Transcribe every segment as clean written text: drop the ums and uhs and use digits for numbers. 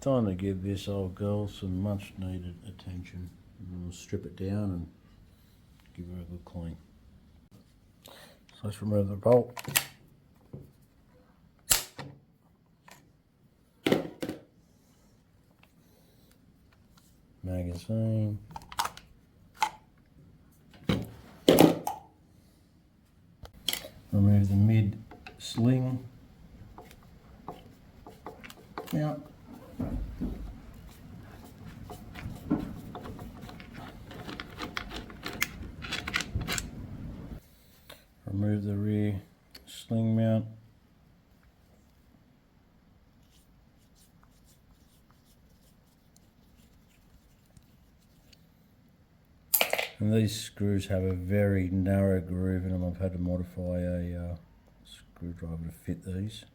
Time to give this old girl some much needed attention. We'll strip it down and give her a good clean. So let's remove the bolt. Magazine. Remove the mid sling. Now, remove the rear sling mount. And these screws have a very narrow groove in them. I've had to modify a screwdriver to fit these.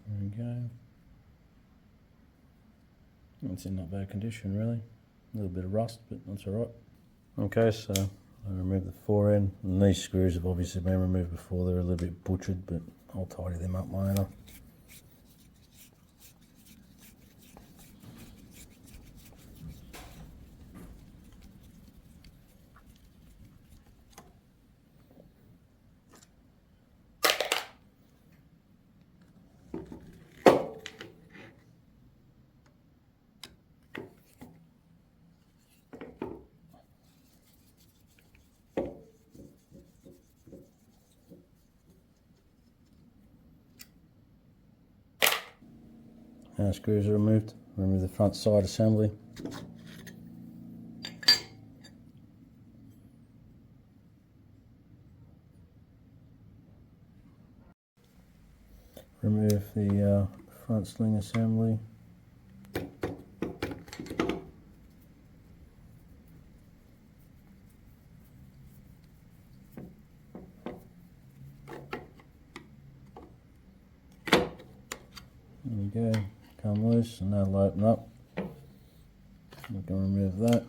There we go. It's in not bad condition really. A little bit of rust, but that's alright. Okay, so I removed the fore end, and these screws have obviously been removed before. They're a little bit butchered, but I'll tidy them up later. Now screws are removed. Remove the front side assembly. Remove the front sling assembly. There we go. Come loose and that'll open up. We can remove that.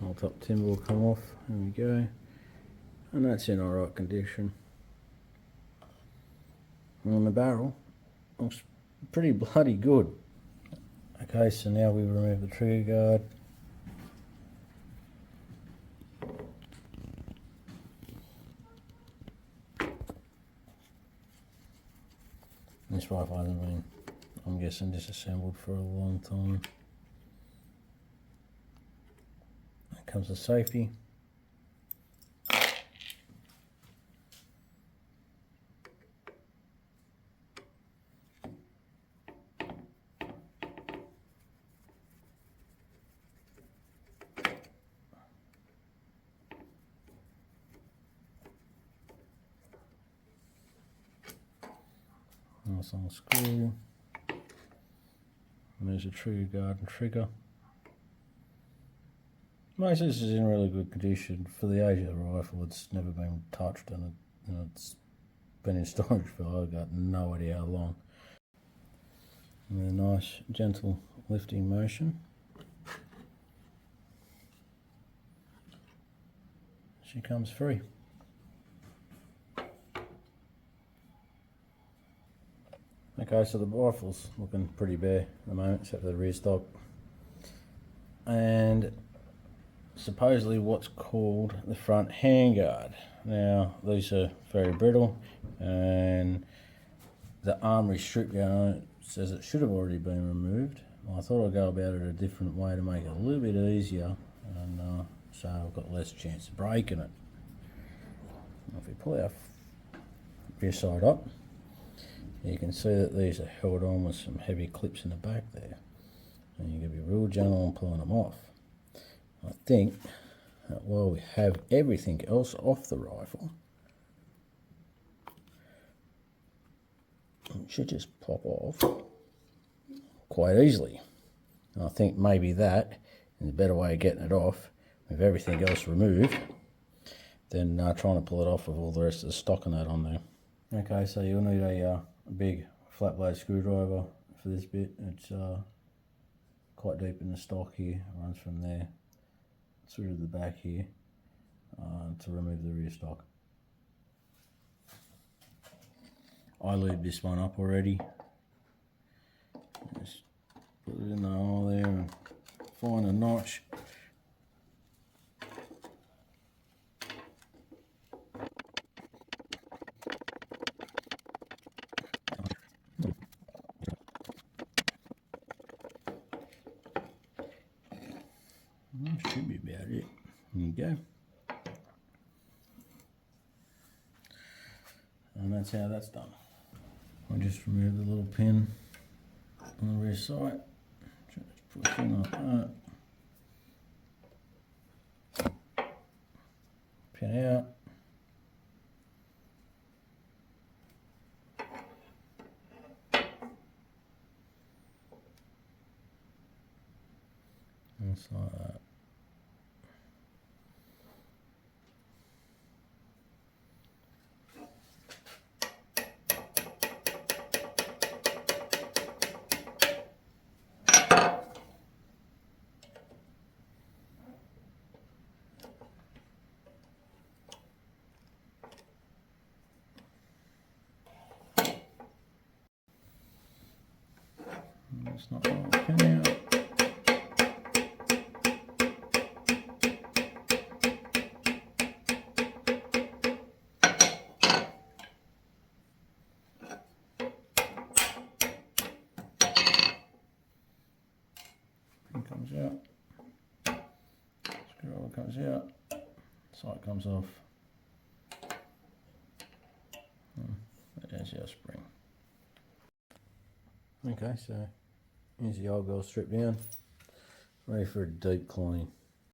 Whole top timber will come off. There we go. And that's in alright condition. And the barrel looks pretty bloody good. Okay, so now we remove the trigger guard. This rifle hasn't been, I'm guessing, disassembled for a long time. There comes the safety. Nice little screw. And there's a trigger guard and trigger. Most of this is in really good condition. For the age of the rifle, it's never been touched, and it's been in storage for, I've got no idea how long. And a nice gentle lifting motion. She comes free. Okay, so the rifle's looking pretty bare at the moment, except for the rear stock. And supposedly what's called the front handguard. Now, these are very brittle, and the armory strip going on it says it should have already been removed. Well, I thought I'd go about it a different way to make it a little bit easier, and so I've got less chance of breaking it. Now, if we pull our rear side up, you can see that these are held on with some heavy clips in the back there, and you're going to be real gentle on pulling them off. I think that while we have everything else off the rifle, it should just pop off quite easily. And I think maybe that is a better way of getting it off with everything else removed. than trying to pull it off with all the rest of the stock and that on there. Okay, so you'll need a big flat blade screwdriver for this bit. It's quite deep in the stock here. It runs from there through to the back here to remove the rear stock. I lubed this one up already. Just put it in the hole there and find a notch. That should be about it. There you go. And that's how that's done. I just removed the little pin on the rear side. Just push in like that. Pin out. Just like that. It's not going to pin out. Pin comes out. Screwdriver comes out. Sight comes off. There's your spring. Okay, so here's the old girl stripped down, ready for a deep clean.